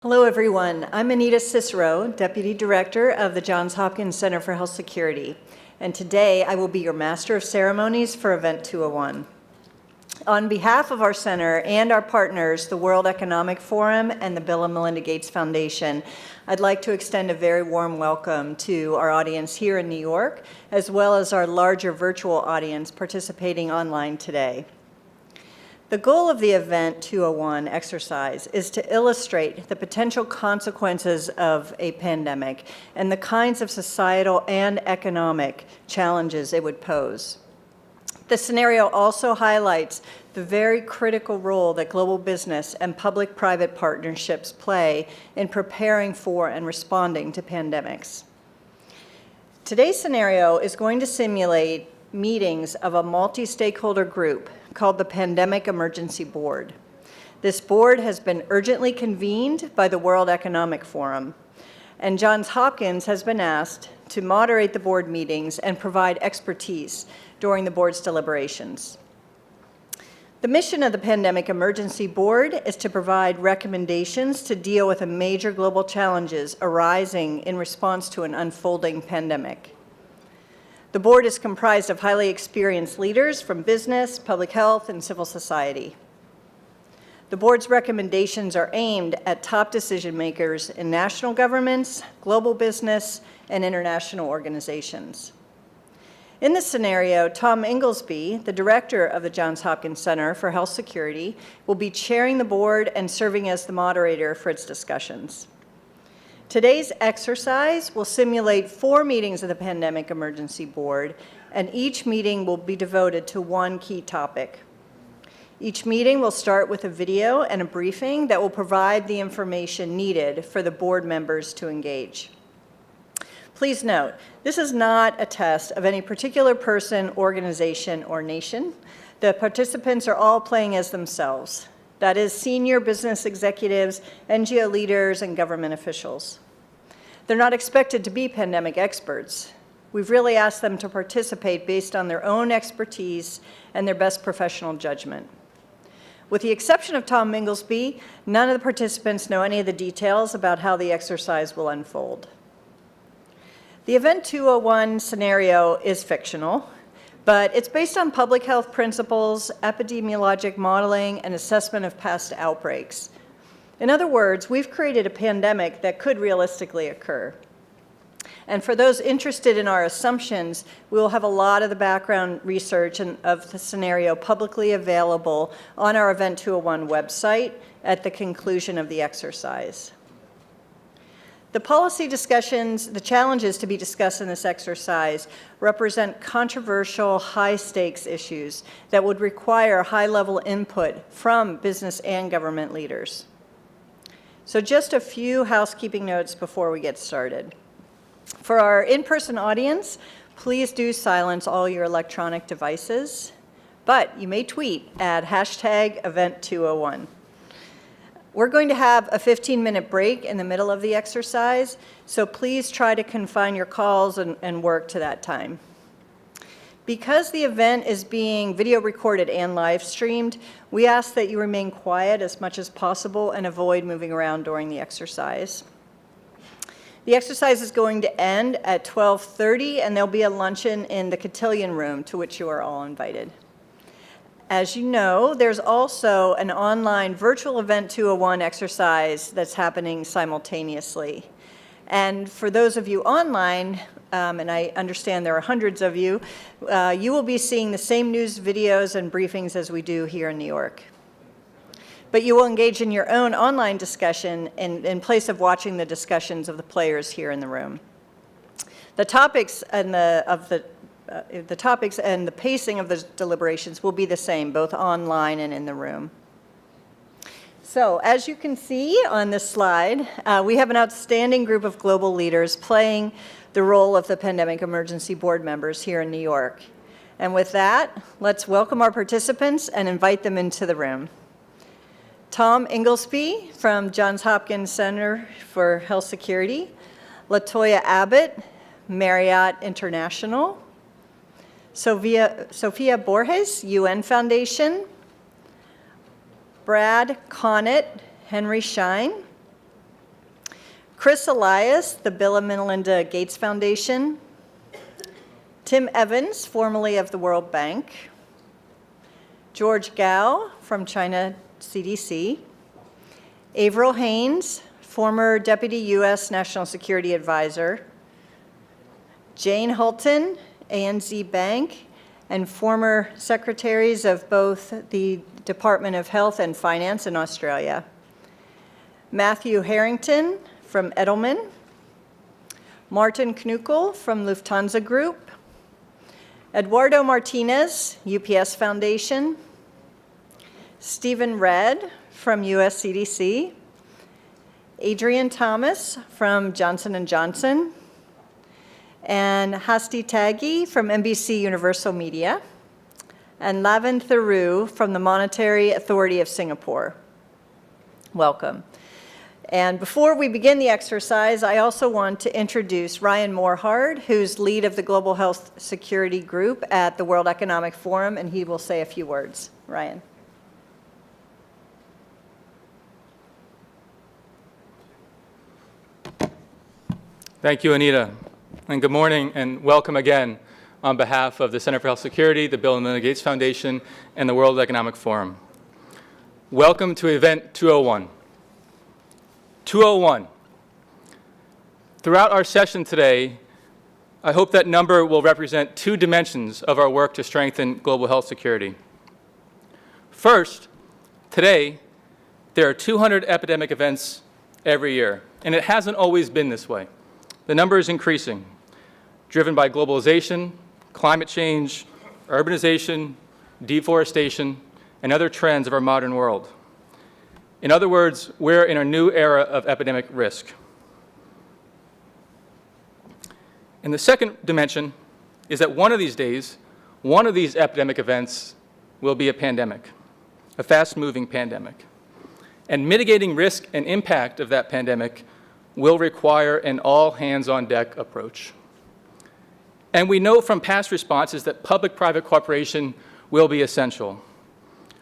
Hello, everyone. I'm Anita Cicero, Deputy Director of the Johns Hopkins Center for Health Security, and today I will be your Master of Ceremonies for Event 201. On behalf of our center and our partners, the World Economic Forum and the Bill and Melinda Gates Foundation, I'd like to extend a very warm welcome to our audience here in New York, as well as our larger virtual audience participating online today. The goal of the Event 201 exercise is to illustrate the potential consequences of a pandemic and the kinds of societal and economic challenges it would pose. The scenario also highlights the very critical role that global business and public-private partnerships play in preparing for and responding to pandemics. Today's scenario is going to simulate meetings of a multi-stakeholder group called the Pandemic Emergency Board. This board has been urgently convened by the World Economic Forum, and Johns Hopkins has been asked to moderate the board meetings and provide expertise during the board's deliberations. The mission of the Pandemic Emergency Board is to provide recommendations to deal with the major global challenges arising in response to an unfolding pandemic. The board is comprised of highly experienced leaders from business, public health, and civil society. The board's recommendations are aimed at top decision makers in national governments, global business, and international organizations. In this scenario, Tom Inglesby, the director of the Johns Hopkins Center for Health Security, will be chairing the board and serving as the moderator for its discussions. Today's exercise will simulate 4 meetings of the Pandemic Emergency Board, and each meeting will be devoted to one key topic. Each meeting will start with a video and a briefing that will provide the information needed for the board members to engage. Please note, this is not a test of any particular person, organization, or nation. The participants are all playing as themselves. That is, senior business executives, NGO leaders, and government officials. They're not expected to be pandemic experts. We've really asked them to participate based on their own expertise and their best professional judgment. With the exception of Tom Inglesby, none of the participants know any of the details about how the exercise will unfold. The Event 201 scenario is fictional, but it's based on public health principles, epidemiologic modeling, and assessment of past outbreaks. In other words, we've created a pandemic that could realistically occur. And for those interested in our assumptions, we will have a lot of the background research of the scenario publicly available on our Event 201 website at the conclusion of the exercise. The policy discussions, the challenges to be discussed in this exercise represent controversial, high-stakes issues that would require high-level input from business and government leaders. So just a few housekeeping notes before we get started. For our in-person audience, please do silence all your electronic devices, but you may tweet at #Event201. We're going to have a 15-minute break in the middle of the exercise, so please try to confine your calls and work to that time. Because the event is being video recorded and live streamed, we ask that you remain quiet as much as possible and avoid moving around during the exercise. The exercise is going to end at 12:30, and there'll be a luncheon in the cotillion room, to which you are all invited. As you know, there's also an online virtual Event 201 exercise that's happening simultaneously. And for those of you online, and I understand there are hundreds of you, you will be seeing the same news videos and briefings as we do here in New York. But you will engage in your own online discussion in place of watching the discussions of the players here in the room. The topics and the topics and the pacing of the deliberations will be the same, both online and in the room. So, as you can see on this slide, we have an outstanding group of global leaders playing the role of the Pandemic Emergency Board members here in New York. And with that, let's welcome our participants and invite them into the room. Tom Inglesby from Johns Hopkins Center for Health Security, LaToya Abbott, Marriott International, Sophia Borges, UN Foundation, Brad Connett, Henry Schein, Chris Elias, the Bill and Melinda Gates Foundation. Tim Evans, formerly of the World Bank. George Gao from China CDC. Avril Haines, former Deputy U.S. National Security Advisor. Jane Hulton, ANZ Bank, and former secretaries of both the Department of Health and Finance in Australia. Matthew Harrington from Edelman. Martin Knuckle from Lufthansa Group. Eduardo Martinez, UPS Foundation. Stephen Redd from US CDC. Adrian Thomas from Johnson & Johnson. And Hasti Taggi from NBC Universal Media. And Lavin Theroux from the Monetary Authority of Singapore. Welcome. And before we begin the exercise, I also want to introduce Ryan Morehard, who's lead of the Global Health Security Group at the World Economic Forum, and he will say a few words. Ryan. Thank you, Anita. And good morning and welcome again on behalf of the Center for Health Security, the Bill and Melinda Gates Foundation, and the World Economic Forum. Welcome to Event 201. 201. Throughout our session today, I hope that number will represent two dimensions of our work to strengthen global health security. First, today, there are 200 epidemic events every year, and it hasn't always been this way. The number is increasing, driven by globalization, climate change, urbanization, deforestation, and other trends of our modern world. In other words, we're in a new era of epidemic risk. And the second dimension is that one of these days, one of these epidemic events will be a pandemic, a fast-moving pandemic. And mitigating risk and impact of that pandemic will require an all-hands-on-deck approach. And we know from past responses that public-private cooperation will be essential.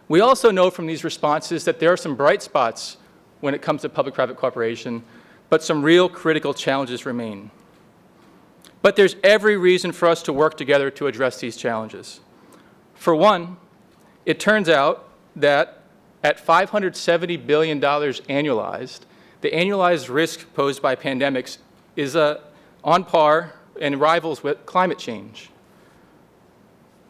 We also know from these responses that there are some bright spots when it comes to public-private cooperation, but some real critical challenges remain. But there's every reason for us to work together to address these challenges. For one, it turns out that at $570 billion annualized, the annualized risk posed by pandemics is on par and rivals with climate change,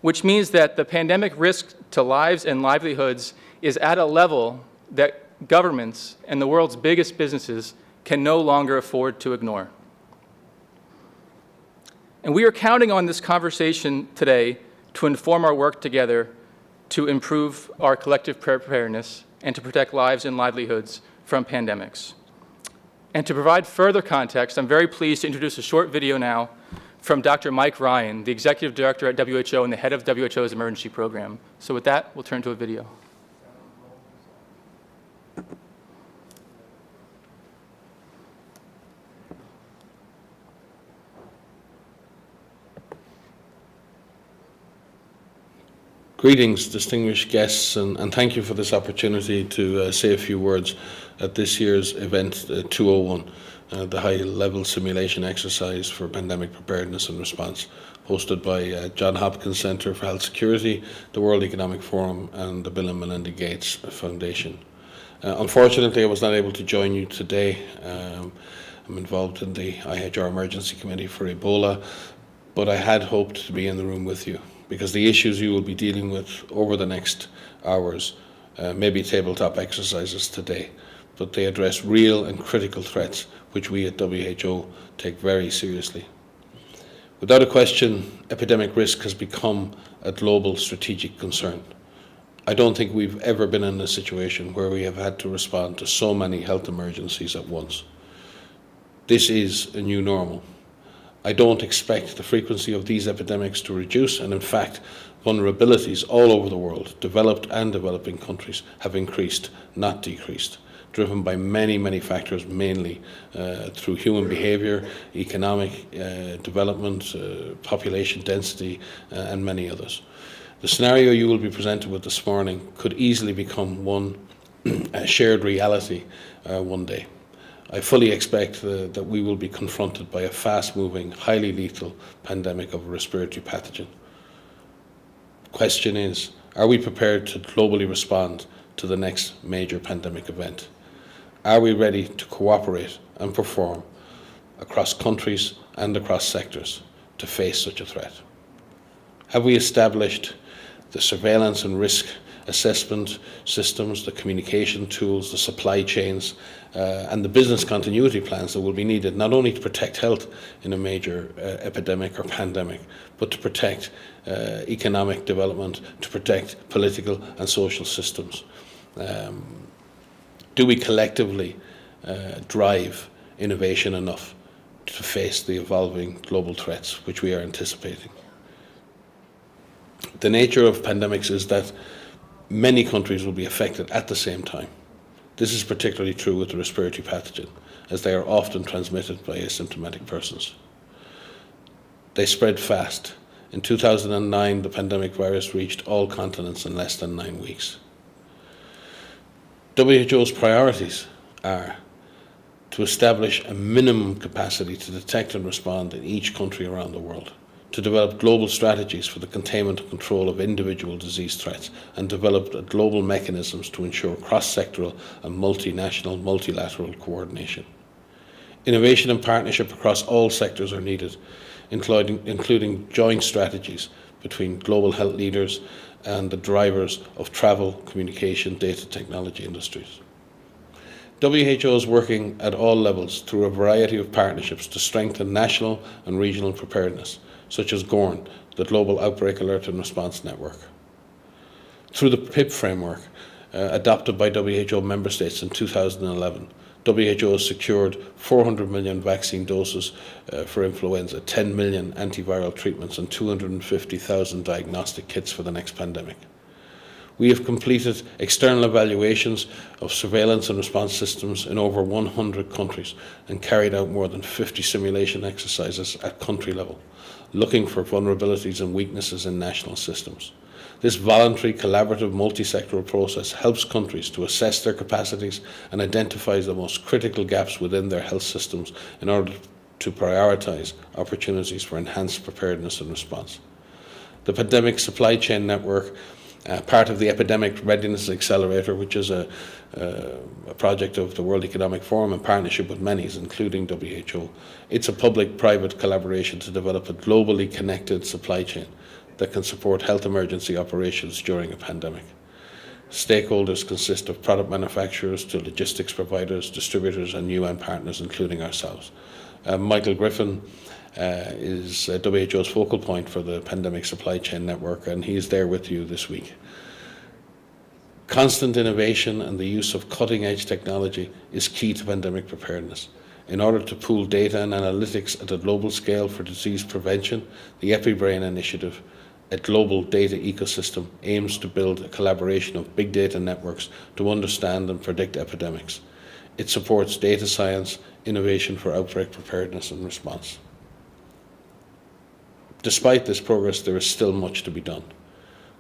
which means that the pandemic risk to lives and livelihoods is at a level that governments and the world's biggest businesses can no longer afford to ignore. And we are counting on this conversation today to inform our work together to improve our collective preparedness and to protect lives and livelihoods from pandemics. And to provide further context, I'm very pleased to introduce a short video now from Dr. Mike Ryan, the Executive Director at WHO and the head of WHO's emergency program. So with that, we'll turn to a video. Greetings, distinguished guests, and thank you for this opportunity to say a few words at this year's event 201, the high-level simulation exercise for pandemic preparedness and response, hosted by Johns Hopkins Center for Health Security, the World Economic Forum, and the Bill and Melinda Gates Foundation. Unfortunately, I was not able to join you today. I'm involved in the IHR Emergency Committee for Ebola, but I had hoped to be in the room with you, because the issues you will be dealing with over the next hours may be tabletop exercises today, but they address real and critical threats which we at WHO take very seriously. Without a question, epidemic risk has become a global strategic concern. I don't think we've ever been in a situation where we have had to respond to so many health emergencies at once. This is a new normal. I don't expect the frequency of these epidemics to reduce, and in fact, vulnerabilities all over the world, developed and developing countries, have increased, not decreased, driven by many, many factors, mainly through human behavior, economic development, population density, and many others. The scenario you will be presented with this morning could easily become a shared reality one day. I fully expect that we will be confronted by a fast-moving, highly lethal pandemic of a respiratory pathogen. The question is, are we prepared to globally respond to the next major pandemic event? Are we ready to cooperate and perform across countries and across sectors to face such a threat? Have we established the surveillance and risk assessment systems, the communication tools, the supply chains, and the business continuity plans that will be needed not only to protect health in a major epidemic or pandemic, but to protect economic development, to protect political and social systems? Do we collectively drive innovation enough to face the evolving global threats which we are anticipating? The nature of pandemics is that many countries will be affected at the same time. This is particularly true with the respiratory pathogen, as they are often transmitted by asymptomatic persons. They spread fast. In 2009, the pandemic virus reached all continents in less than 9 weeks. WHO's priorities are to establish a minimum capacity to detect and respond in each country around the world, to develop global strategies for the containment and control of individual disease threats, and develop global mechanisms to ensure cross-sectoral and multinational, multilateral coordination. Innovation and partnership across all sectors are needed, including joint strategies between global health leaders and the drivers of travel, communication, data technology industries. WHO is working at all levels through a variety of partnerships to strengthen national and regional preparedness, such as GORN, the Global Outbreak Alert and Response Network. Through the PIP framework, adopted by WHO member states in 2011, WHO has secured 400 million vaccine doses for influenza, 10 million antiviral treatments, and 250,000 diagnostic kits for the next pandemic. We have completed external evaluations of surveillance and response systems in over 100 countries and carried out more than 50 simulation exercises at country level, looking for vulnerabilities and weaknesses in national systems. This voluntary, collaborative, multi-sectoral process helps countries to assess their capacities and identifies the most critical gaps within their health systems in order to prioritise opportunities for enhanced preparedness and response. The Pandemic Supply Chain Network, part of the Epidemic Readiness Accelerator, which is a project of the World Economic Forum in partnership with many, including WHO. It's a public-private collaboration to develop a globally connected supply chain that can support health emergency operations during a pandemic. Stakeholders consist of product manufacturers to logistics providers, distributors, and UN partners, including ourselves. Michael Griffin is WHO's focal point for the Pandemic Supply Chain Network, and he is there with you this week. Constant innovation and the use of cutting-edge technology is key to pandemic preparedness. In order to pool data and analytics at a global scale for disease prevention, the EpiBrain initiative, a global data ecosystem, aims to build a collaboration of big data networks to understand and predict epidemics. It supports data science, innovation for outbreak preparedness and response. Despite this progress, there is still much to be done.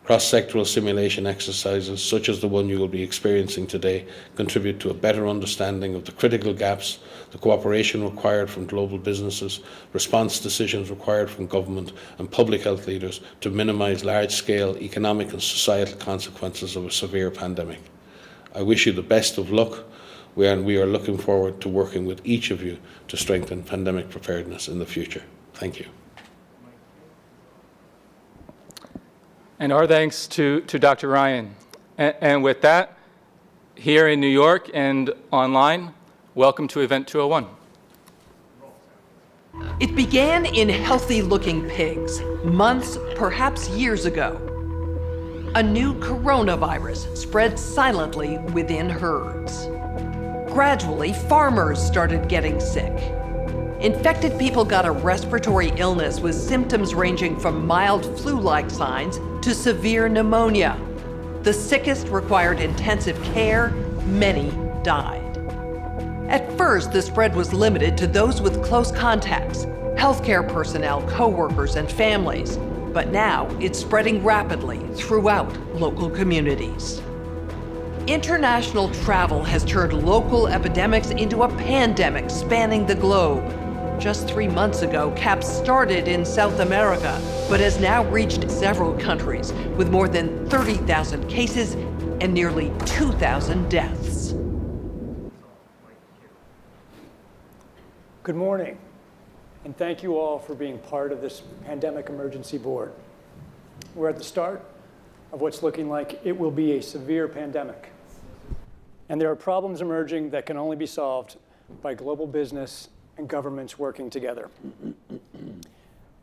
Cross-sectoral simulation exercises, such as the one you will be experiencing today, contribute to a better understanding of the critical gaps, the cooperation required from global businesses, response decisions required from government and public health leaders to minimise large-scale economic and societal consequences of a severe pandemic. I wish you the best of luck, and we are looking forward to working with each of you to strengthen pandemic preparedness in the future. Thank you. And our thanks to Dr. Ryan. And with that, here in New York and online, welcome to Event 201. It began in healthy-looking pigs, months, perhaps years ago. A new coronavirus spread silently within herds. Gradually, farmers started getting sick. Infected people got a respiratory illness with symptoms ranging from mild flu-like signs to severe pneumonia. The sickest required intensive care. Many died. At first, the spread was limited to those with close contacts, healthcare personnel, co-workers, and families. But now it's spreading rapidly throughout local communities. International travel has turned local epidemics into a pandemic spanning the globe. Just 3 months ago, CAPS started in South America, but has now reached several countries with more than 30,000 cases and nearly 2,000 deaths. Good morning, and thank you all for being part of this Pandemic Emergency Board. We're at the start of what's looking like it will be a severe pandemic. And there are problems emerging that can only be solved by global business and governments working together.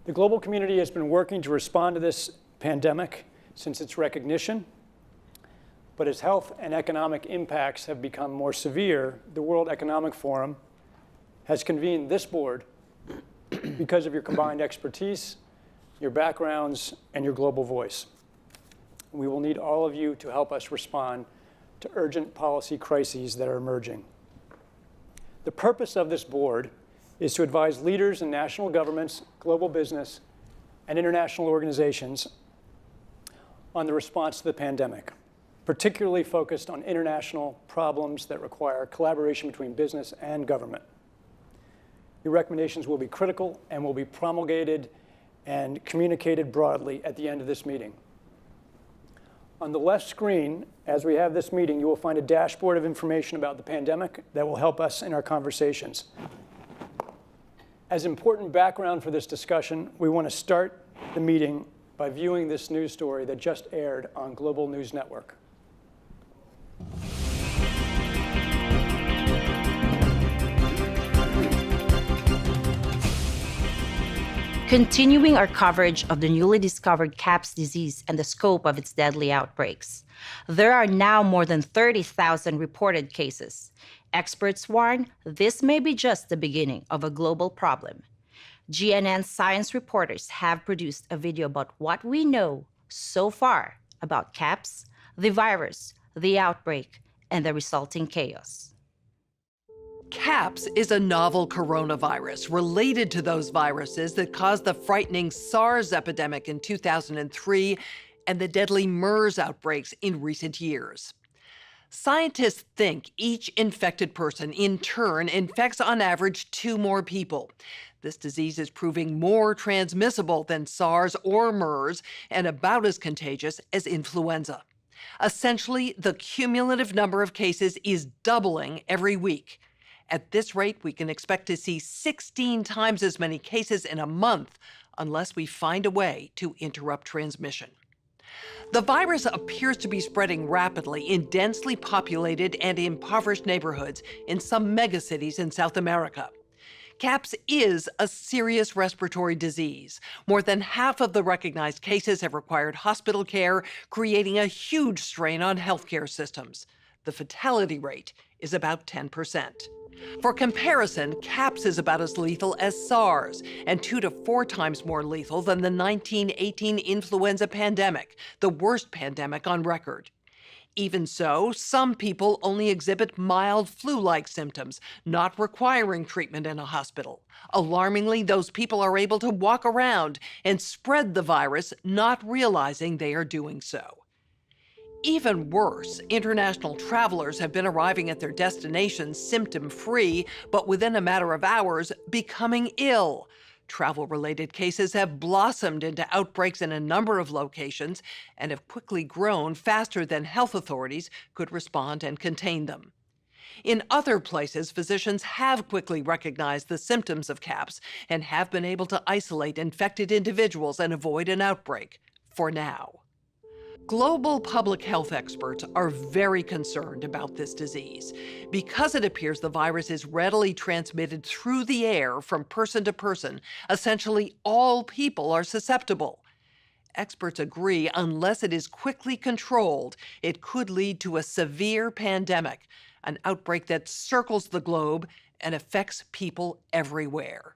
The global community has been working to respond to this pandemic since its recognition, but as health and economic impacts have become more severe, the World Economic Forum has convened this board because of your combined expertise, your backgrounds, and your global voice. We will need all of you to help us respond to urgent policy crises that are emerging. The purpose of this board is to advise leaders in national governments, global business, and international organizations on the response to the pandemic, particularly focused on international problems that require collaboration between business and government. Your recommendations will be critical and will be promulgated and communicated broadly at the end of this meeting. On the left screen, as we have this meeting, you will find a dashboard of information about the pandemic that will help us in our conversations. As important background for this discussion, we want to start the meeting by viewing this news story that just aired on Global News Network. Continuing our coverage of the newly discovered CAPS disease and the scope of its deadly outbreaks. There are now more than 30,000 reported cases. Experts warn this may be just the beginning of a global problem. GNN science reporters have produced a video about what we know so far about CAPS, the virus, the outbreak, and the resulting chaos. CAPS is a novel coronavirus related to those viruses that caused the frightening SARS epidemic in 2003 and the deadly MERS outbreaks in recent years. Scientists think each infected person in turn infects on average 2 more people. This disease is proving more transmissible than SARS or MERS and about as contagious as influenza. Essentially, the cumulative number of cases is doubling every week. At this rate, we can expect to see 16 times as many cases in a month unless we find a way to interrupt transmission. The virus appears to be spreading rapidly in densely populated and impoverished neighborhoods in some megacities in South America. CAPS is a serious respiratory disease. More than half of the recognized cases have required hospital care, creating a huge strain on healthcare systems. The fatality rate is about 10%. For comparison, CAPS is about as lethal as SARS and 2 to 4 times more lethal than the 1918 influenza pandemic, the worst pandemic on record. Even so, some people only exhibit mild flu-like symptoms, not requiring treatment in a hospital. Alarmingly, those people are able to walk around and spread the virus, not realizing they are doing so. Even worse, international travelers have been arriving at their destinations symptom-free, but within a matter of hours, becoming ill. Travel-related cases have blossomed into outbreaks in a number of locations and have quickly grown faster than health authorities could respond and contain them. In other places, physicians have quickly recognized the symptoms of CAPS and have been able to isolate infected individuals and avoid an outbreak, for now. Global public health experts are very concerned about this disease because it appears the virus is readily transmitted through the air from person to person. Essentially, all people are susceptible. Experts agree unless it is quickly controlled, it could lead to a severe pandemic, an outbreak that circles the globe and affects people everywhere.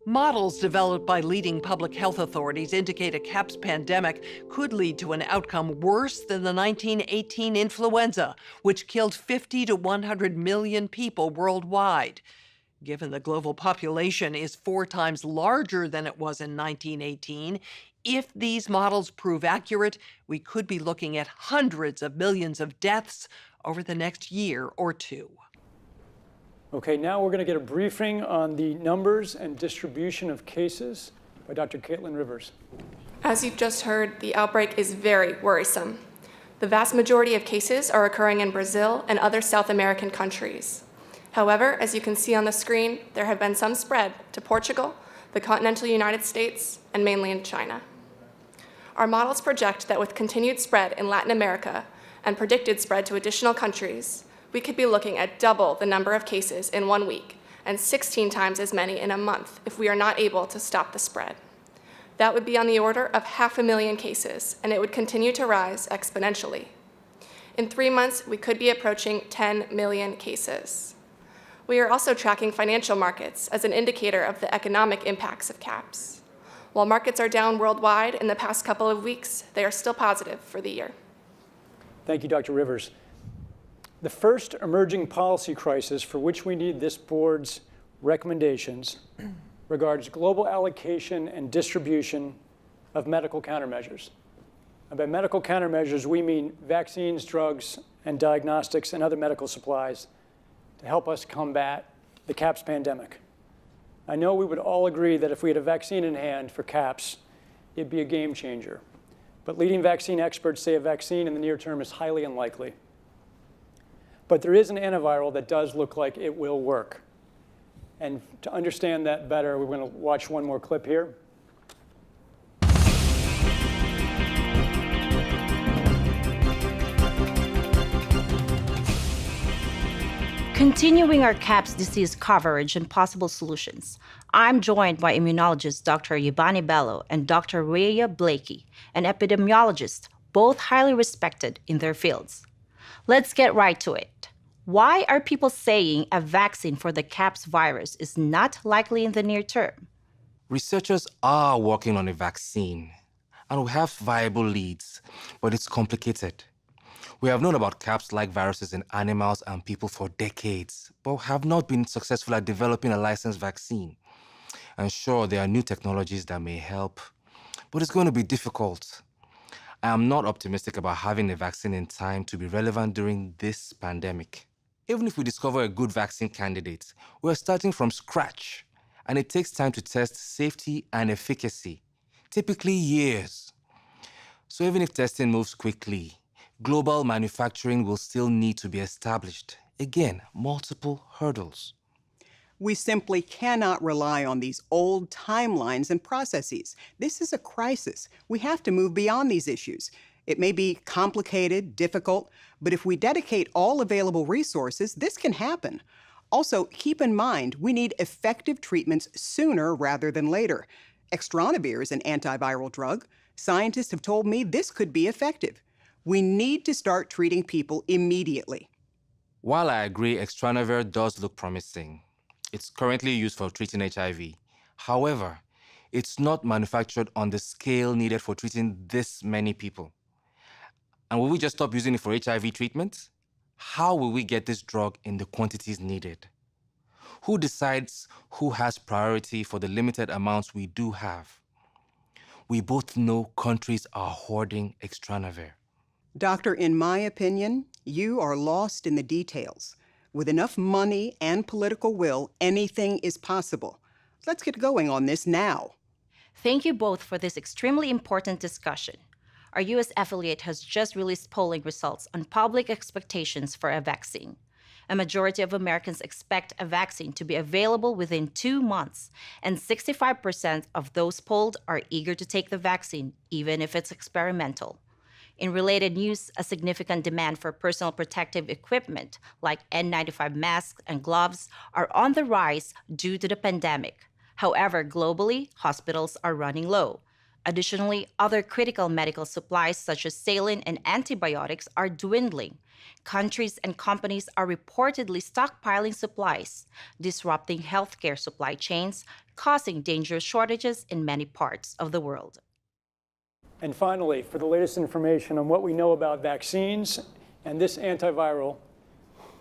Models developed by leading public health authorities indicate a CAPS pandemic could lead to an outcome worse than the 1918 influenza, which killed 50 to 100 million people worldwide. Given the global population is 4 times larger than it was in 1918, If these models prove accurate, we could be looking at hundreds of millions of deaths over the next year or two. Okay, now we're going to get a briefing on the numbers and distribution of cases by Dr. Caitlin Rivers. As you've just heard, the outbreak is very worrisome. The vast majority of cases are occurring in Brazil and other South American countries. However, as you can see on the screen, there have been some spread to Portugal, the continental United States, and mainland China. Our models project that with continued spread in Latin America and predicted spread to additional countries, we could be looking at double the number of cases in 1 week and 16 times as many in a month if we are not able to stop the spread. That would be on the order of 500,000 cases, and it would continue to rise exponentially. In 3 months, we could be approaching 10 million cases. We are also tracking financial markets as an indicator of the economic impacts of CAPS. While markets are down worldwide in the past couple of weeks, they are still positive for the year. Thank you, Dr. Rivers. The first emerging policy crisis for which we need this board's recommendations regards global allocation and distribution of medical countermeasures. And by medical countermeasures, we mean vaccines, drugs, and diagnostics and other medical supplies to help us combat the CAPS pandemic. I know we would all agree that if we had a vaccine in hand for CAPS, it'd be a game changer. But leading vaccine experts say a vaccine in the near term is highly unlikely. But there is an antiviral that does look like it will work. And to understand that better, we're going to watch one more clip here. Continuing our CAPS disease coverage and possible solutions, I'm joined by immunologist Dr. Yvonne Bello and Dr. Rhea Blakey, an epidemiologist, both highly respected in their fields. Let's get right to it. Why are people saying a vaccine for the CAPS virus is not likely in the near term? Researchers are working on a vaccine, and we have viable leads, but it's complicated. We have known about CAPS-like viruses in animals and people for decades, but have not been successful at developing a licensed vaccine. And sure, there are new technologies that may help, but it's going to be difficult. I am not optimistic about having a vaccine in time to be relevant during this pandemic. Even if we discover a good vaccine candidate, we're starting from scratch, and it takes time to test safety and efficacy, typically years. So even if testing moves quickly, global manufacturing will still need to be established. Again, multiple hurdles. We simply cannot rely on these old timelines and processes. This is a crisis. We have to move beyond these issues. It may be complicated, difficult, but if we dedicate all available resources, this can happen. Also, keep in mind, we need effective treatments sooner rather than later. Extranavir is an antiviral drug. Scientists have told me this could be effective. We need to start treating people immediately. While I agree Extranavir does look promising, it's currently used for treating HIV. However, it's not manufactured on the scale needed for treating this many people. And will we just stop using it for HIV treatment? How will we get this drug in the quantities needed? Who decides who has priority for the limited amounts we do have? We both know countries are hoarding Extranavir. Doctor, in my opinion, you are lost in the details. With enough money and political will, anything is possible. Let's get going on this now. Thank you both for this extremely important discussion. Our U.S. affiliate has just released polling results on public expectations for a vaccine. A majority of Americans expect a vaccine to be available within 2 months, and 65% of those polled are eager to take the vaccine, even if it's experimental. In related news, a significant demand for personal protective equipment like N95 masks and gloves are on the rise due to the pandemic. However, globally, hospitals are running low. Additionally, other critical medical supplies such as saline and antibiotics are dwindling. Countries and companies are reportedly stockpiling supplies, disrupting healthcare supply chains, causing dangerous shortages in many parts of the world. And finally, for the latest information on what we know about vaccines and this antiviral,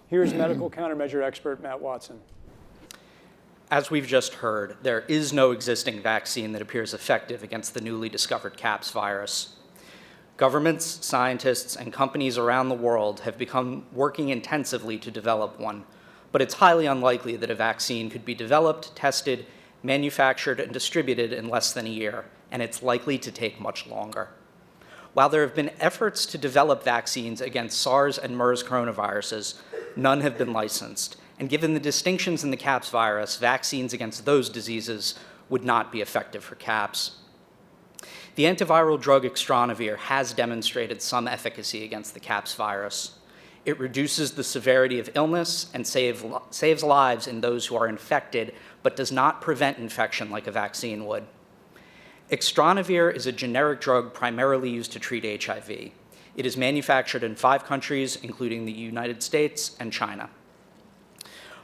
here's medical countermeasure expert Matt Watson. As we've just heard, there is no existing vaccine that appears effective against the newly discovered CAPS virus. Governments, scientists, and companies around the world have become working intensively to develop one, but it's highly unlikely that a vaccine could be developed, tested, manufactured, and distributed in less than a year, and it's likely to take much longer. While there have been efforts to develop vaccines against SARS and MERS coronaviruses, none have been licensed. And given the distinctions in the CAPS virus, vaccines against those diseases would not be effective for CAPS. The antiviral drug Extranavir has demonstrated some efficacy against the CAPS virus. It reduces the severity of illness and saves lives in those who are infected, but does not prevent infection like a vaccine would. Extranavir is a generic drug primarily used to treat HIV. It is manufactured in 5 countries, including the United States and China.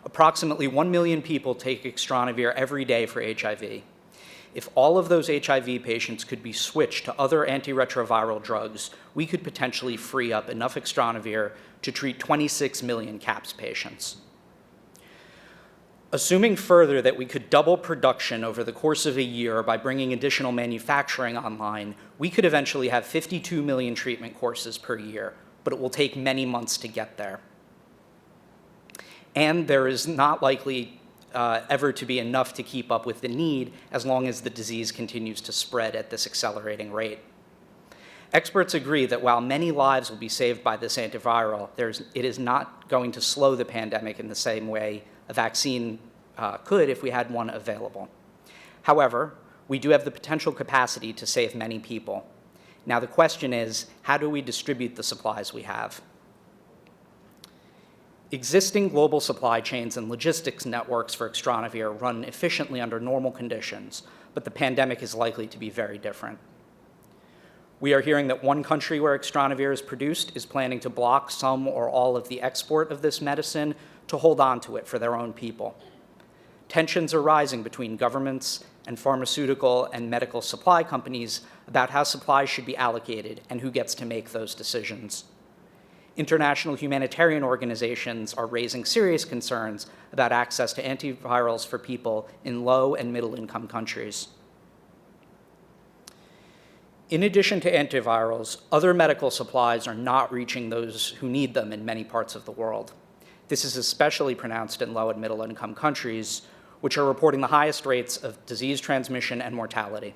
Approximately 1 million people take Extranavir every day for HIV. If all of those HIV patients could be switched to other antiretroviral drugs, we could potentially free up enough Extranavir to treat 26 million CAPS patients. Assuming further that we could double production over the course of a year by bringing additional manufacturing online, we could eventually have 52 million treatment courses per year, but it will take many months to get there. And there is not likely ever to be enough to keep up with the need as long as the disease continues to spread at this accelerating rate. Experts agree that while many lives will be saved by this antiviral, it is not going to slow the pandemic in the same way a vaccine could if we had one available. However, we do have the potential capacity to save many people. Now the question is, how do we distribute the supplies we have? Existing global supply chains and logistics networks for Extranavir run efficiently under normal conditions, but the pandemic is likely to be very different. We are hearing that one country where Extranavir is produced is planning to block some or all of the export of this medicine to hold on to it for their own people. Tensions are rising between governments and pharmaceutical and medical supply companies about how supplies should be allocated and who gets to make those decisions. International humanitarian organizations are raising serious concerns about access to antivirals for people in low and middle-income countries. In addition to antivirals, other medical supplies are not reaching those who need them in many parts of the world. This is especially pronounced in low and middle-income countries, which are reporting the highest rates of disease transmission and mortality.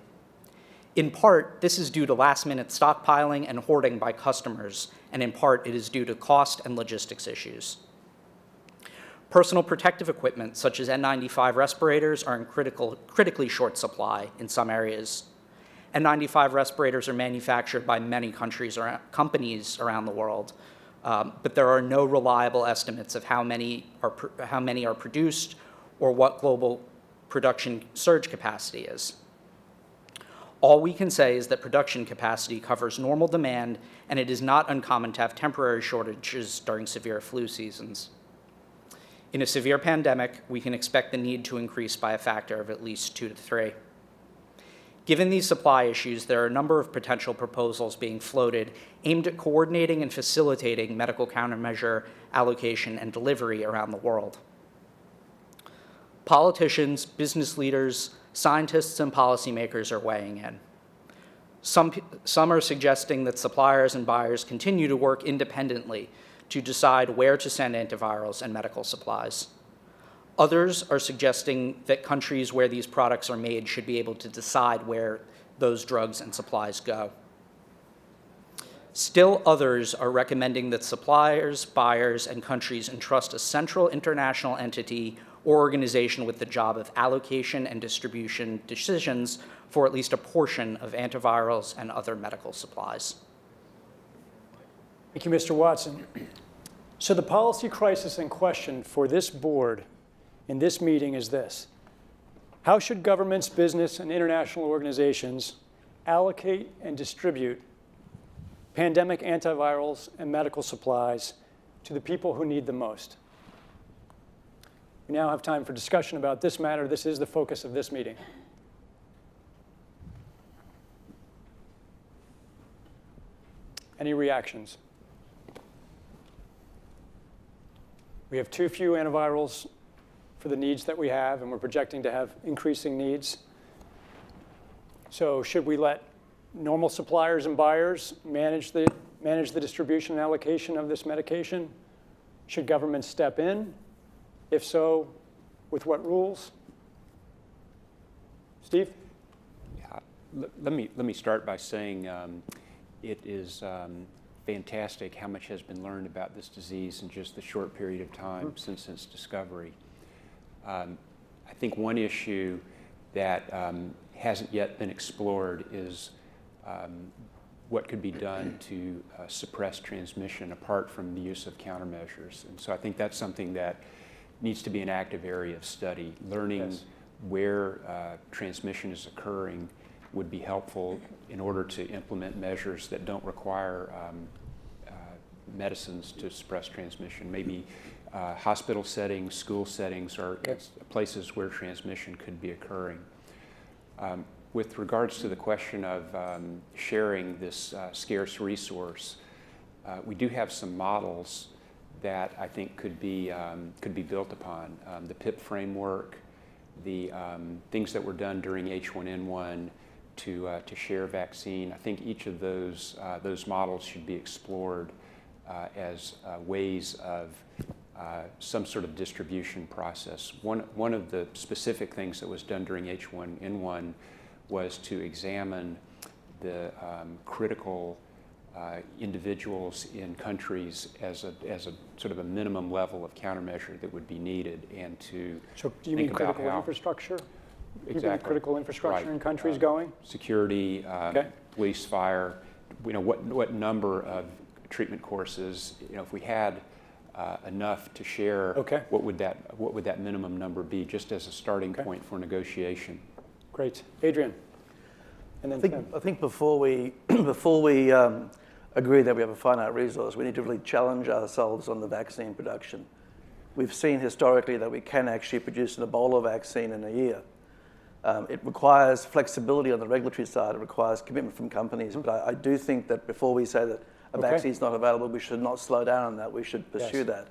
In part, this is due to last-minute stockpiling and hoarding by customers, and in part, it is due to cost and logistics issues. Personal protective equipment, such as N95 respirators, are in critically short supply in some areas. N95 respirators are manufactured by many companies around the world, but there are no reliable estimates of how many are produced or what global production surge capacity is. All we can say is that production capacity covers normal demand, and it is not uncommon to have temporary shortages during severe flu seasons. In a severe pandemic, we can expect the need to increase by a factor of at least 2 to 3. Given these supply issues, there are a number of potential proposals being floated aimed at coordinating and facilitating medical countermeasure allocation and delivery around the world. Politicians, business leaders, scientists, and policymakers are weighing in. Some are suggesting that suppliers and buyers continue to work independently to decide where to send antivirals and medical supplies. Others are suggesting that countries where these products are made should be able to decide where those drugs and supplies go. Still others are recommending that suppliers, buyers, and countries entrust a central international entity or organization with the job of allocation and distribution decisions for at least a portion of antivirals and other medical supplies. Thank you, Mr. Watson. So the policy crisis in question for this board in this meeting is this: how should governments, business, and international organizations allocate and distribute pandemic antivirals and medical supplies to the people who need them most? We now have time for discussion about this matter. This is the focus of this meeting. Any reactions? We have too few antivirals for the needs that we have, and we're projecting to have increasing needs. So should we let normal suppliers and buyers manage the distribution and allocation of this medication? Should government step in? If so, with what rules? Steve? Yeah, let me start by saying it is fantastic how much has been learned about this disease in just the short period of time since its discovery. I think one issue that hasn't yet been explored is what could be done to suppress transmission apart from the use of countermeasures. And so I think that's something that needs to be an active area of study. Learning where transmission is occurring would be helpful in order to implement measures that don't require medicines to suppress transmission. Maybe hospital settings, school settings are places where transmission could be occurring. With regards to the question of sharing this scarce resource, we do have some models that I think could be built upon. The PIP framework, the things that were done during H1N1 to share vaccine. I think each of those models should be explored as ways of some sort of distribution process. One of the specific things that was done during H1N1 was to examine the critical individuals in countries as a sort of a minimum level of countermeasure that would be needed, and to So do you mean critical infrastructure? Exactly. Critical infrastructure Right. in countries going? Security, police, fire. What number of treatment courses? If we had enough to share, what would that minimum number be, just as a starting point for negotiation? Great, Adrian. And then Tim. I think before we agree that we have a finite resource, we need to really challenge ourselves on the vaccine production. We've seen historically that we can actually produce an Ebola vaccine in a year. It requires flexibility on the regulatory side. It requires commitment from companies. But I do think that before we say that a vaccine is not available, we should not slow down on that. We should pursue that.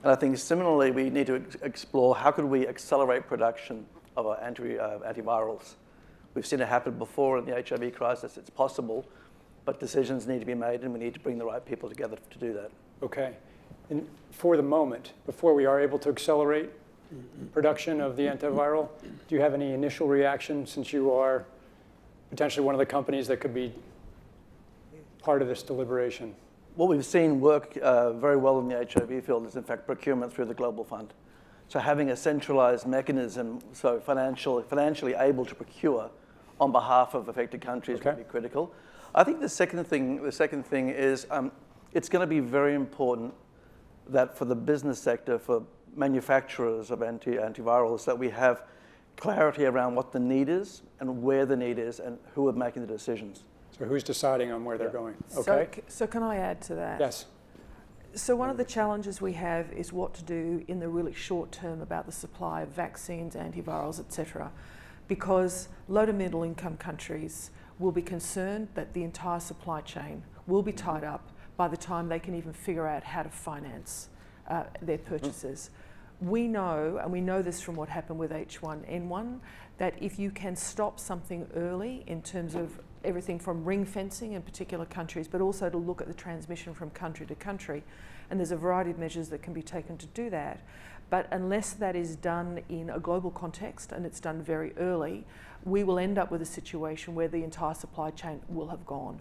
And I think similarly, we need to explore how could we accelerate production of our antivirals. We've seen it happen before in the HIV crisis. It's possible, but decisions need to be made, and we need to bring the right people together to do that. Okay. And for the moment, before we are able to accelerate production of the antiviral, do you have any initial reaction, since you are potentially one of the companies that could be part of this deliberation? What we've seen work very well in the HIV field is, in fact, procurement through the Global Fund. So having a centralized mechanism, so financially able to procure on behalf of affected countries would be critical. I think the second thing is it's going to be very important that for the business sector, for manufacturers of antivirals, that we have clarity around what the need is and where the need is and who are making the decisions. So who's deciding on where they're going? Okay. So can I add to that? Yes. So one of the challenges we have is what to do in the really short term about the supply of vaccines, antivirals, etc. Because low to middle income countries will be concerned that the entire supply chain will be tied up by the time they can even figure out how to finance their purchases. We know, and we know this from what happened with H1N1, that if you can stop something early in terms of everything from ring fencing in particular countries, but also to look at the transmission from country to country, and there's a variety of measures that can be taken to do that. But unless that is done in a global context and it's done very early, we will end up with a situation where the entire supply chain will have gone.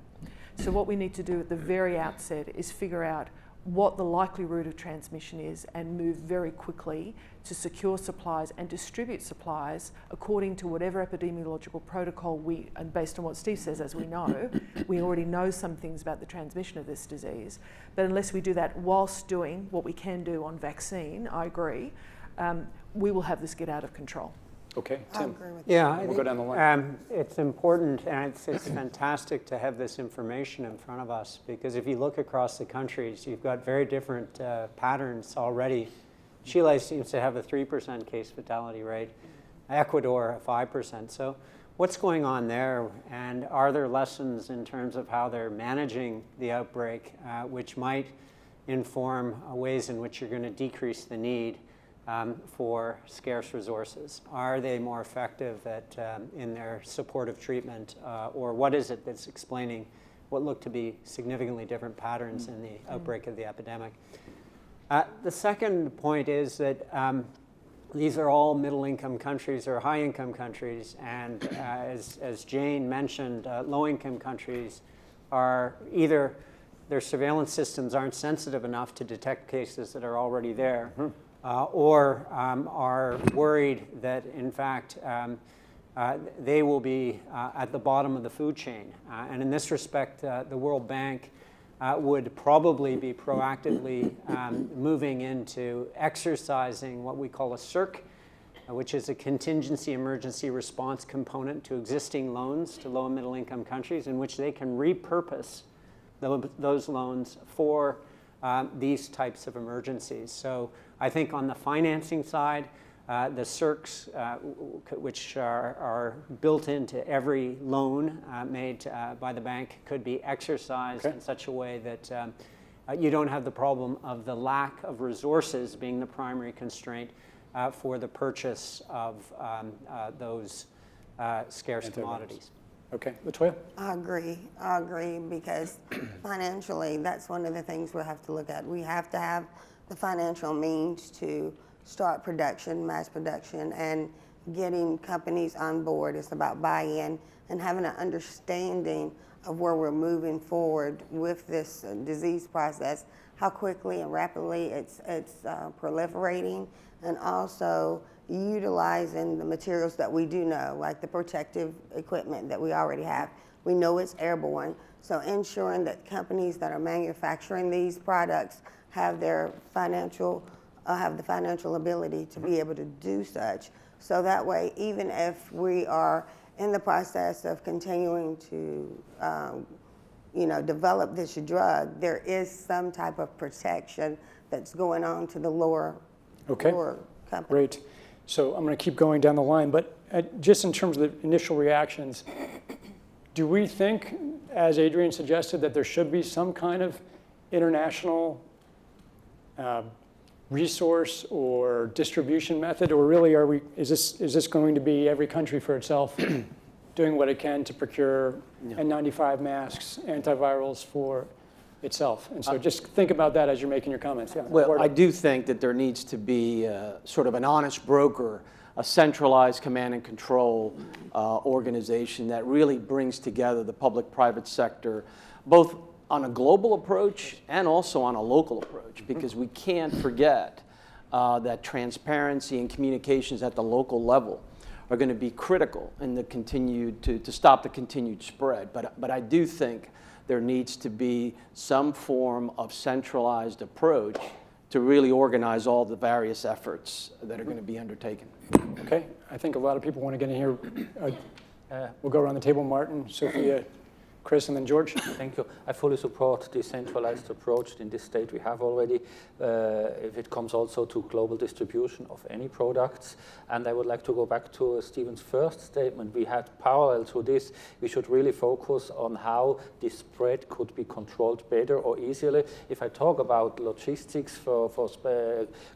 So what we need to do at the very outset is figure out what the likely route of transmission is and move very quickly to secure supplies and distribute supplies according to whatever epidemiological protocol and based on what Steve says, as we know, we already know some things about the transmission of this disease. But unless we do that whilst doing what we can do on vaccine, I agree, we will have this get out of control. Okay, Tim. Yeah, We'll go down the line. it's important, and it's fantastic to have this information in front of us, because if you look across the countries, you've got very different patterns already. Chile seems to have a 3% case fatality rate, Ecuador a 5%. So what's going on there, and are there lessons in terms of how they're managing the outbreak, which might inform ways in which you're going to decrease the need for scarce resources? Are they more effective at, in their supportive treatment, or what is it that's explaining what look to be significantly different patterns in the outbreak of the epidemic? The second point is that these are all middle-income countries or high-income countries, and as Jane mentioned, low-income countries are either their surveillance systems aren't sensitive enough to detect cases that are already there, or are worried that, in fact, they will be at the bottom of the food chain. And in this respect, the World Bank would probably be proactively moving into exercising what we call a CERC, which is a contingency emergency response component to existing loans to low and middle income countries, in which they can repurpose those loans for these types of emergencies. So I think on the financing side, the CERCs, which are built into every loan made by the bank, could be exercised in such a way that you don't have the problem of the lack of resources being the primary constraint for the purchase of those scarce commodities. Okay, Latoya? I agree, because financially, that's one of the things we'll have to look at. We have to have the financial means to start production, mass production, and getting companies on board. It's about buy-in and having an understanding of where we're moving forward with this disease process, how quickly and rapidly it's proliferating, and also utilizing the materials that we do know, like the protective equipment that we already have. We know it's airborne, so ensuring that companies that are manufacturing these products have their have the financial ability to be able to do such. So that way, even if we are in the process of continuing to develop this drug, there is some type of protection that's going on to the lower companies. Great. So I'm going to keep going down the line, but just in terms of the initial reactions, do we think, as Adrian suggested, that there should be some kind of international resource or distribution method, or really is this going to be every country for itself doing what it can to procure N95 masks, antivirals for itself? And so just think about that as you're making your comments. Yeah, well, I do think that there needs to be sort of an honest broker, a centralized command and control organization that really brings together the public-private sector, both on a global approach and also on a local approach, because we can't forget that transparency and communications at the local level are going to be critical in the to stop the continued spread. But I do think there needs to be some form of centralized approach to really organize all the various efforts that are going to be undertaken. Okay, I think a lot of people want to get in here. We'll go around the table. Martin, Sophia, Chris, and then George. Thank you. I fully support the centralized approach in this state we have already, if it comes also to global distribution of any products. And I would like to go back to Stephen's first statement. We had parallel to this, we should really focus on how the spread could be controlled better or easily. If I talk about logistics for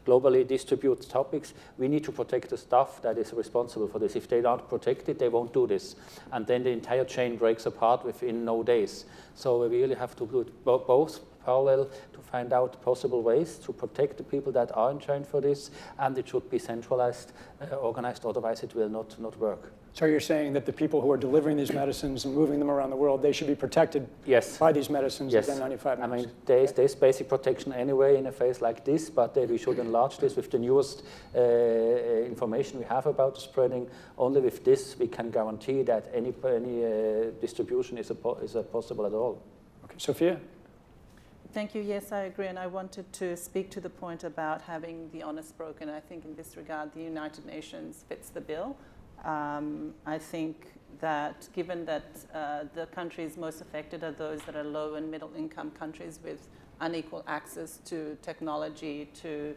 globally distributed topics, we need to protect the staff that is responsible for this. If they don't protect it, they won't do this. And then the entire chain breaks apart within no days. So we really have to do it both parallel to find out possible ways to protect the people that are in chain for this, and it should be centralized, organized, otherwise it will not work. So you're saying that the people who are delivering these medicines and moving them around the world, they should be protected by these medicines with N95 masks? I mean, there's basic protection anyway in a phase like this, but we should enlarge this with the newest information we have about the spreading. Only with this we can guarantee that any distribution is possible at all. Okay, Sophia? Thank you. Yes, I agree. And I wanted to speak to the point about having the honest broker. And I think in this regard, the United Nations fits the bill. I think that given that the countries most affected are those that are low and middle income countries with unequal access to technology, to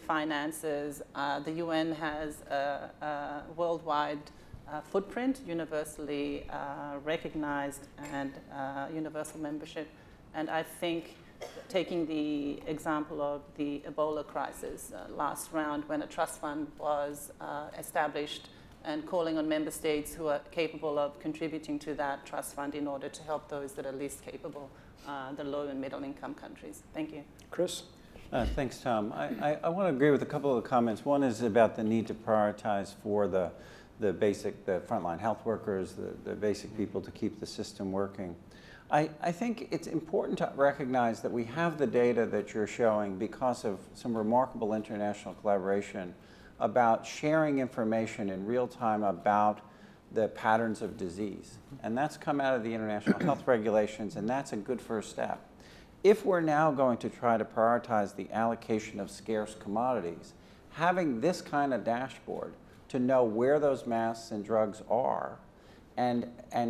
finances, the UN has a worldwide footprint, universally recognized, and universal membership. And I think taking the example of the Ebola crisis last round, when a trust fund was established, and calling on member states who are capable of contributing to that trust fund in order to help those that are least capable, the low and middle income countries. Thank you. Chris? Thanks, Tom. I want to agree with a couple of comments. One is about the need to prioritize for the frontline health workers, the basic people to keep the system working. I think it's important to recognize that we have the data that you're showing because of some remarkable international collaboration about sharing information in real time about the patterns of disease. And that's come out of the international health regulations, and that's a good first step. If we're now going to try to prioritize the allocation of scarce commodities, having this kind of dashboard to know where those masks and drugs are, and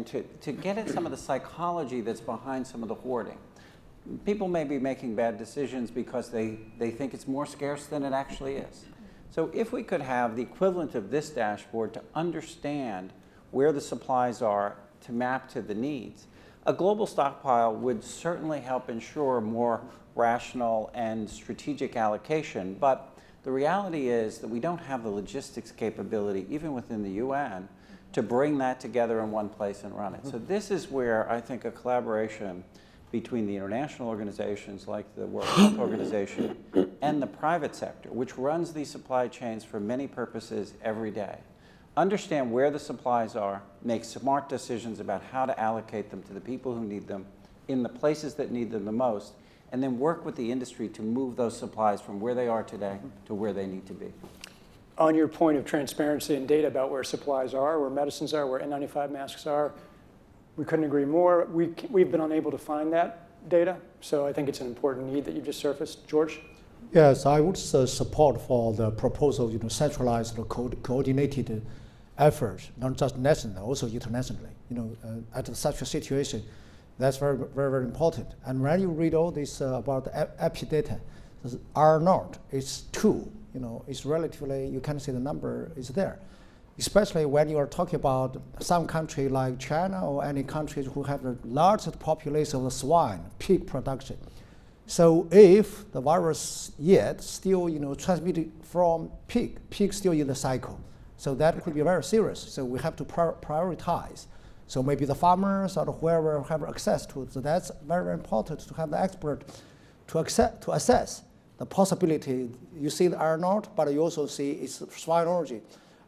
to get at some of the psychology that's behind some of the hoarding. People may be making bad decisions because they think it's more scarce than it actually is. So if we could have the equivalent of this dashboard to understand where the supplies are to map to the needs, a global stockpile would certainly help ensure more rational and strategic allocation. But the reality is that we don't have the logistics capability, even within the UN, to bring that together in one place and run it. So this is where I think a collaboration between the international organizations like the World Health Organization and the private sector, which runs these supply chains for many purposes every day, understand where the supplies are, make smart decisions about how to allocate them to the people who need them in the places that need them the most, and then work with the industry to move those supplies from where they are today to where they need to be. On your point of transparency and data about where supplies are, where medicines are, where N95 masks are, we couldn't agree more. We've been unable to find that data, so I think it's an important need that you just surfaced. George? Yes, I would support for the proposal, centralized, coordinated effort, not just national, also internationally. At such a situation, that's very, very, very important. And when you read all this about the epi data, R0 is 2. It's relatively, you can see the number is there. Especially when you are talking about some country like China or any countries who have the largest population of swine, pig production. So if the virus yet still, transmitted from pig still in the cycle, so that could be very serious. So we have to prioritize. So maybe the farmers or whoever have access to it. So that's very, very important to have the expert to assess the possibility. You see the R0, but you also see it's swine origin.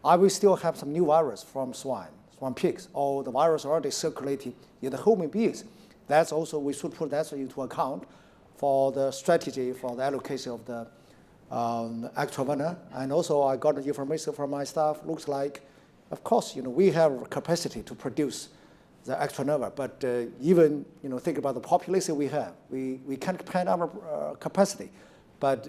I will still have some new virus from swine pigs, or the virus already circulating in the human beings. That's also, we should put that into account for the strategy for the allocation of the extra winner. And also I got the information from my staff, looks like, of course, we have capacity to produce the extra number, but even, think about the population we have. We can't expand our capacity, but,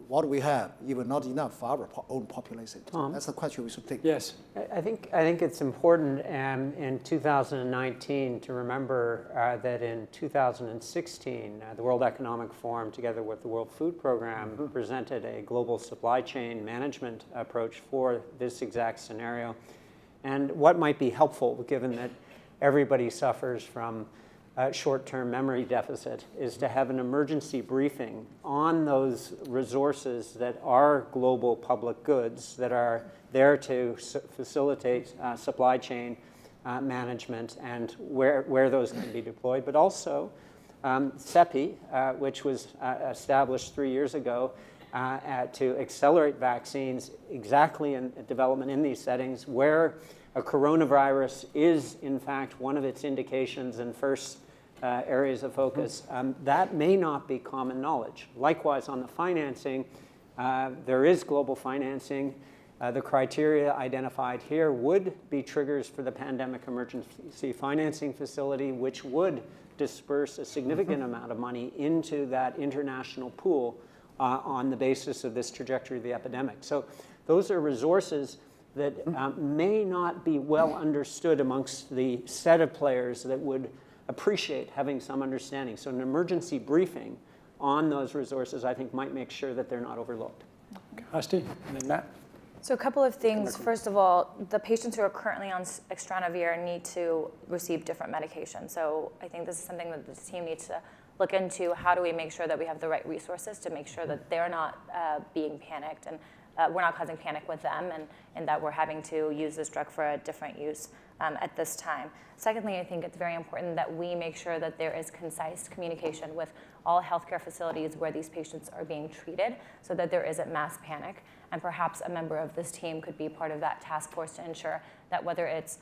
what we have, even not enough for our own population. Tom? That's the question we should think. Yes. I think it's important in 2019 to remember that in 2016, the World Economic Forum, together with the World Food Program, presented a global supply chain management approach for this exact scenario. And what might be helpful, given that everybody suffers from short-term memory deficit, is to have an emergency briefing on those resources that are global public goods that are there to facilitate supply chain management and where those can be deployed, but also CEPI, which was established 3 years ago to accelerate vaccines exactly in development in these settings where a coronavirus is, in fact, one of its indications and first areas of focus. That may not be common knowledge. Likewise, on the financing, there is global financing. The criteria identified here would be triggers for the Pandemic Emergency Financing Facility, which would disperse a significant amount of money into that international pool on the basis of this trajectory of the epidemic. So those are resources that may not be well understood amongst the set of players that would appreciate having some understanding. So an emergency briefing on those resources, I think, might make sure that they're not overlooked. Asti, and then Matt. So a couple of things. First of all, the patients who are currently on extranavir need to receive different medication. So I think this is something that the team needs to look into how do we make sure that we have the right resources to make sure that they're not being panicked and we're not causing panic with them, and that we're having to use this drug for a different use at this time. Secondly, I think it's very important that we make sure that there is concise communication with all healthcare facilities where these patients are being treated so that there isn't mass panic. And perhaps a member of this team could be part of that task force to ensure that whether it's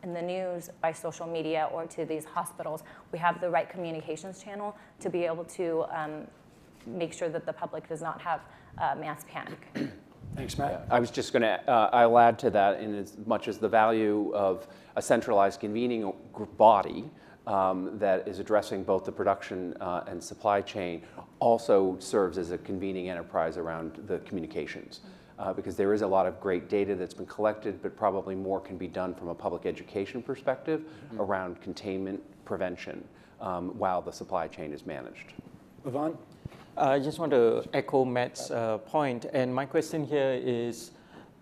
in the news, by social media, or to these hospitals, we have the right communications channel to be able to make sure that the public does not have mass panic. Thanks, Matt. I was just going to, I'll add to that in as much as the value of a centralized convening body that is addressing both the production and supply chain also serves as a convening enterprise around the communications. Because there is a lot of great data that's been collected, but probably more can be done from a public education perspective around containment prevention while the supply chain is managed. Yvonne? I just want to echo Matt's point, and my question here is,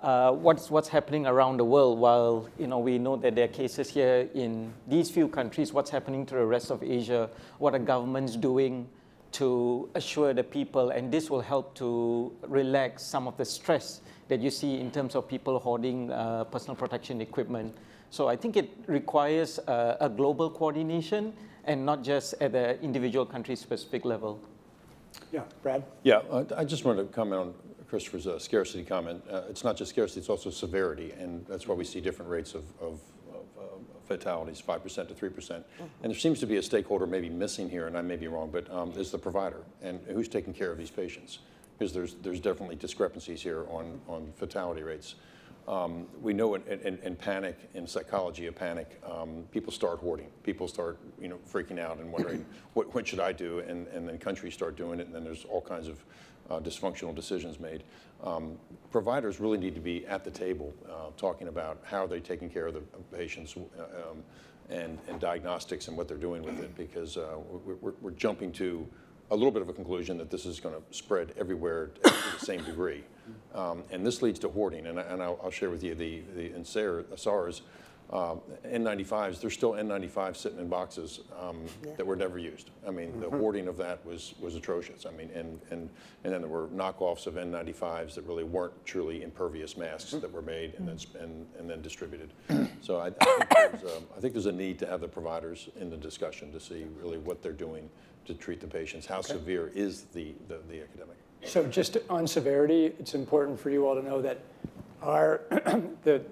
what's happening around the world? While we know that there are cases here in these few countries, what's happening to the rest of Asia? What are governments doing to assure the people? And this will help to relax some of the stress that you see in terms of people hoarding personal protection equipment. So I think it requires a global coordination and not just at the individual country-specific level. Yeah, Brad? Yeah, I just wanted to comment on Christopher's scarcity comment. It's not just scarcity, it's also severity, and that's why we see different rates of fatalities, 5% to 3%. And there seems to be a stakeholder maybe missing here, and I may be wrong, but is the provider, and who's taking care of these patients? Because there's definitely discrepancies here on fatality rates. We know in panic, in psychology of panic, people start hoarding. People start, freaking out and wondering, what should I do? And then countries start doing it, and then there's all kinds of dysfunctional decisions made. Providers really need to be at the table talking about how they're taking care of the patients and diagnostics and what they're doing with it, because we're jumping to a little bit of a conclusion that this is going to spread everywhere to the same degree. And this leads to hoarding, and I'll share with you in SARS, N95s, there's still N95s sitting in boxes that were never used. I mean, the hoarding of that was atrocious. I mean, and then there were knockoffs of N95s that really weren't truly impervious masks that were made and then distributed. So I think there's a need to have the providers in the discussion to see really what they're doing to treat the patients. How severe is the epidemic? So just on severity, it's important for you all to know that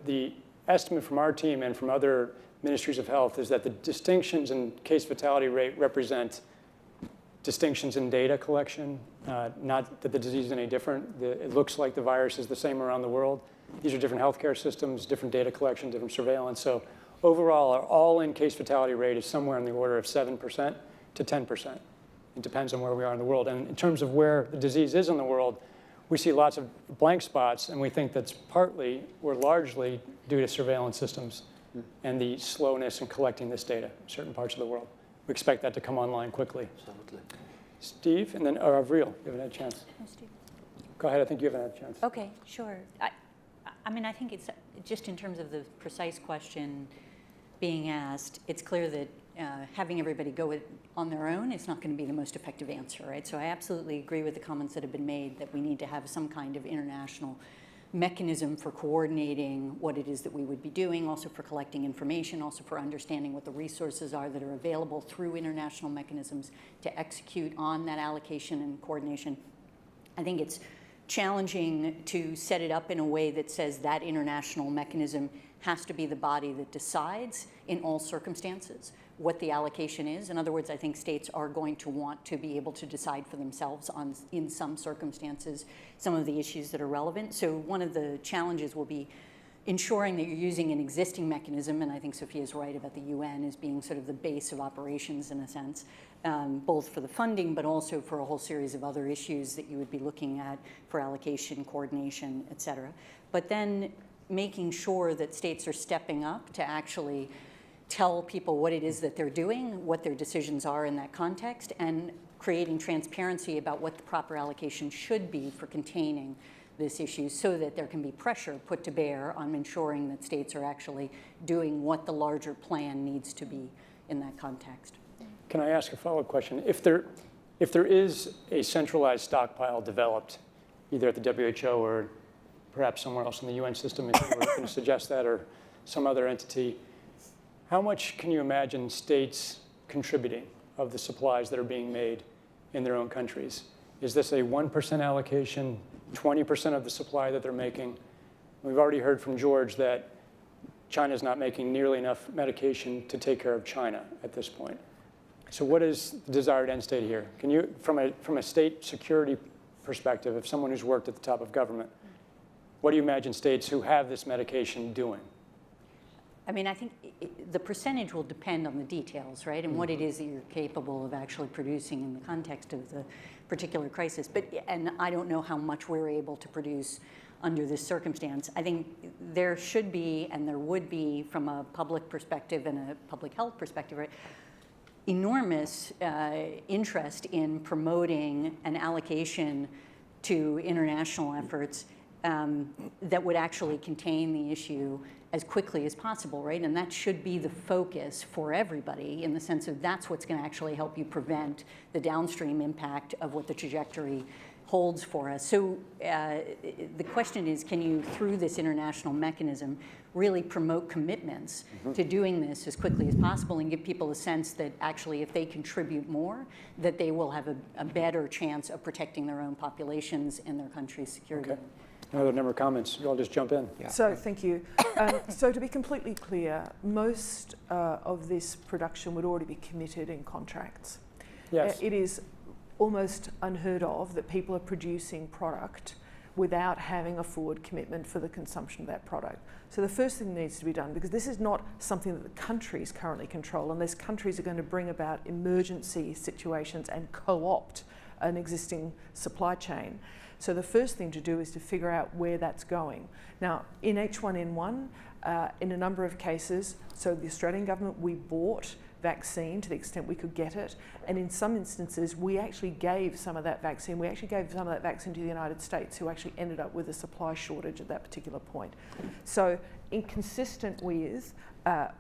the estimate from our team and from other ministries of health is that the distinctions in case fatality rate represent distinctions in data collection, not that the disease is any different. It looks like the virus is the same around the world. These are different healthcare systems, different data collection, different surveillance. So overall, our all-in case fatality rate is somewhere in the order of 7% to 10%. It depends on where we are in the world. And in terms of where the disease is in the world, we see lots of blank spots, and we think that's partly or largely due to surveillance systems and the slowness in collecting this data in certain parts of the world. We expect that to come online quickly. Absolutely. Steve, and then Avril, you haven't had a chance. No, Steve. Go ahead, I think you haven't had a chance. Okay, sure. I mean, I think it's just in terms of the precise question being asked, it's clear that having everybody go on their own is not going to be the most effective answer, right? So I absolutely agree with the comments that have been made that we need to have some kind of international mechanism for coordinating what it is that we would be doing, also for collecting information, also for understanding what the resources are that are available through international mechanisms to execute on that allocation and coordination. I think it's challenging to set it up in a way that says that international mechanism has to be the body that decides in all circumstances what the allocation is. In other words, I think states are going to want to be able to decide for themselves on, in some circumstances, some of the issues that are relevant. So one of the challenges will be ensuring that you're using an existing mechanism, and I think Sophia's right about the UN as being sort of the base of operations in a sense, both for the funding, but also for a whole series of other issues that you would be looking at for allocation, coordination, et cetera. But then making sure that states are stepping up to actually tell people what it is that they're doing, what their decisions are in that context, and creating transparency about what the proper allocation should be for containing this issue so that there can be pressure put to bear on ensuring that states are actually doing what the larger plan needs to be in that context. Can I ask a follow-up question? If there is a centralized stockpile developed, either at the WHO or perhaps somewhere else in the UN system, if you were going to suggest that, or some other entity, how much can you imagine states contributing of the supplies that are being made in their own countries? Is this a 1% allocation, 20% of the supply that they're making? We've already heard from George that China's not making nearly enough medication to take care of China at this point. So what is the desired end state here? Can you, from a state security perspective, if someone who's worked at the top of government, what do you imagine states who have this medication doing? I mean, I think the percentage will depend on the details, right? And what it is that you're capable of actually producing in the context of the particular crisis. And I don't know how much we're able to produce under this circumstance. I think there should be, and there would be, from a public perspective and a public health perspective, right, enormous interest in promoting an allocation to international efforts that would actually contain the issue as quickly as possible, right? And that should be the focus for everybody, in the sense of that's what's going to actually help you prevent the downstream impact of what the trajectory holds for us. So the question is, can you, through this international mechanism, really promote commitments to doing this as quickly as possible and give people a sense that actually if they contribute more, that they will have a better chance of protecting their own populations and their country's security. Okay. Another number of comments. You all just jump in. Yeah. So thank you. So to be completely clear, most of this production would already be committed in contracts. Yes. It is almost unheard of that people are producing product without having a forward commitment for the consumption of that product. So the first thing that needs to be done, because this is not something that the countries currently control, unless countries are going to bring about emergency situations and co-opt an existing supply chain. So the first thing to do is to figure out where that's going. Now, in H1N1, in a number of cases, so the Australian government, we bought vaccine to the extent we could get it, and in some instances, we actually gave some of that vaccine. We actually gave some of that vaccine to the United States, who actually ended up with a supply shortage at that particular point. So, inconsistent with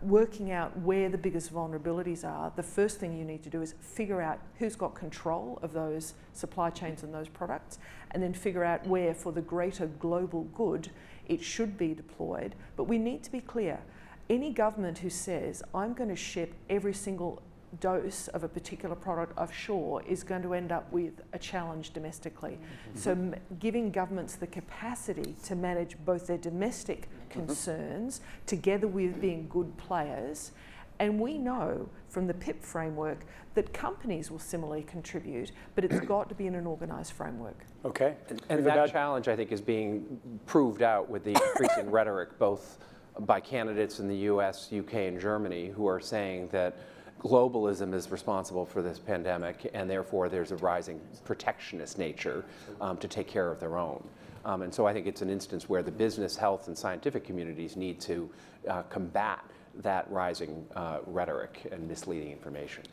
working out where the biggest vulnerabilities are, the first thing you need to do is figure out who's got control of those supply chains and those products, and then figure out where, for the greater global good, it should be deployed. But we need to be clear. Any government who says, I'm going to ship every single dose of a particular product offshore is going to end up with a challenge domestically. So giving governments the capacity to manage both their domestic concerns together with being good players. And we know from the PIP framework that companies will similarly contribute, but it's got to be in an organised framework. Okay. And that challenge, I think, is being proved out with the increasing rhetoric, both by candidates in the US, UK, and Germany, who are saying that globalism is responsible for this pandemic, and therefore there's a rising protectionist nature to take care of their own. And so I think it's an instance where the business, health, and scientific communities need to combat that rising rhetoric and misleading information.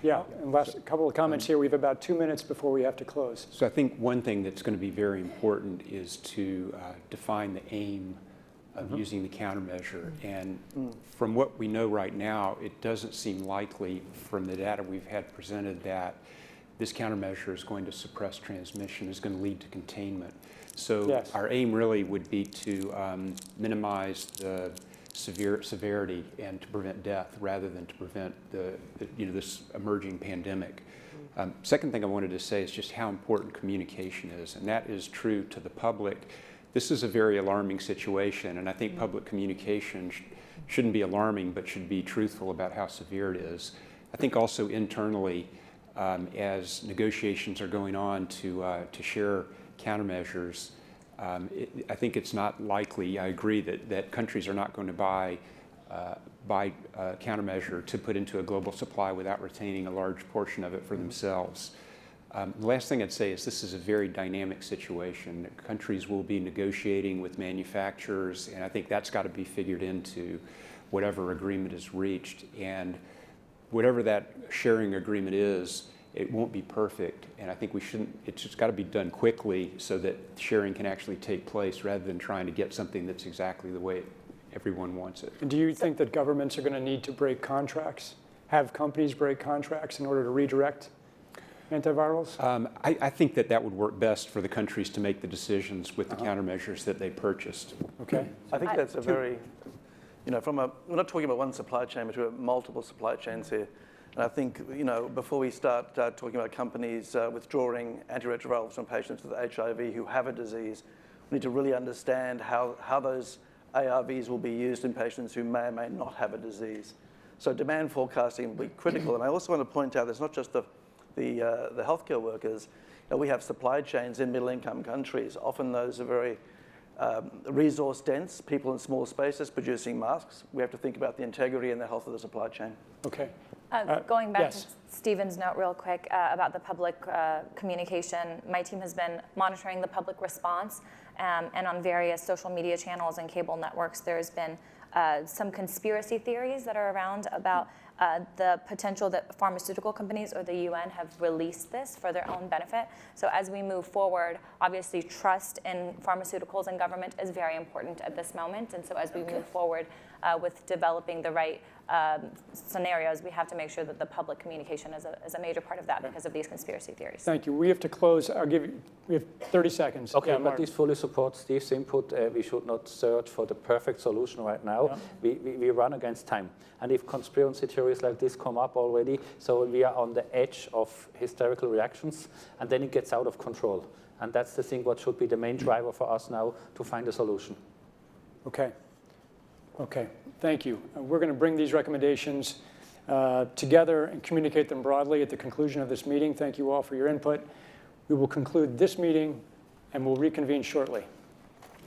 Yeah, and last couple of comments here. We have about 2 minutes before we have to close. So I think one thing that's going to be very important is to define the aim of using the countermeasure. And from what we know right now, it doesn't seem likely from the data we've had presented that this countermeasure is going to suppress transmission, is going to lead to containment. So our aim really would be to minimize the severity and to prevent death rather than to prevent this emerging pandemic. Second thing I wanted to say is just how important communication is, and that is true to the public. This is a very alarming situation, and I think public communication shouldn't be alarming, but should be truthful about how severe it is. I think also internally, as negotiations are going on to share countermeasures, I think it's not likely, I agree, that countries are not going to buy a countermeasure to put into a global supply without retaining a large portion of it for themselves. The last thing I'd say is this is a very dynamic situation. Countries will be negotiating with manufacturers, and I think that's got to be figured into whatever agreement is reached. And whatever that sharing agreement is, it won't be perfect, and I think it's just got to be done quickly so that sharing can actually take place rather than trying to get something that's exactly the way everyone wants it. And do you think that governments are going to need to break contracts? have companies break contracts in order to redirect antivirals? I think that would work best for the countries to make the decisions with the countermeasures that they purchased. Okay. I think that's a very, we're not talking about one supply chain, but we're multiple supply chains here. And I think, before we start talking about companies withdrawing antiretrovirals from patients with HIV who have a disease, we need to really understand how those ARVs will be used in patients who may or may not have a disease. So demand forecasting will be critical. And I also want to point out, it's not just the healthcare workers. We have supply chains in middle-income countries. Often those are very resource dense, people in small spaces producing masks. We have to think about the integrity and the health of the supply chain. Okay. Going back yes. to Stephen's note real quick about the public communication, my team has been monitoring the public response, and on various social media channels and cable networks, there's been some conspiracy theories that are around about the potential that pharmaceutical companies or the UN have released this for their own benefit. So as we move forward, obviously trust in pharmaceuticals and government is very important at this moment. And so as we move forward with developing the right scenarios, we have to make sure that the public communication is a major part of that because of these conspiracy theories. Thank you. We have to close. We have 30 seconds. Okay, Yeah, but Mark. this fully supports Steve's input. We should not search for the perfect solution right now. Yeah. We run against time. And if conspiracy theories like this come up already, so we are on the edge of hysterical reactions, and then it gets out of control. And that's the thing what should be the main driver for us now to find a solution. Okay. Okay. Thank you. We're going to bring these recommendations together and communicate them broadly at the conclusion of this meeting. Thank you all for your input. We will conclude this meeting and we'll reconvene shortly.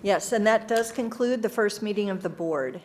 Yes, and that does conclude the first meeting of the board.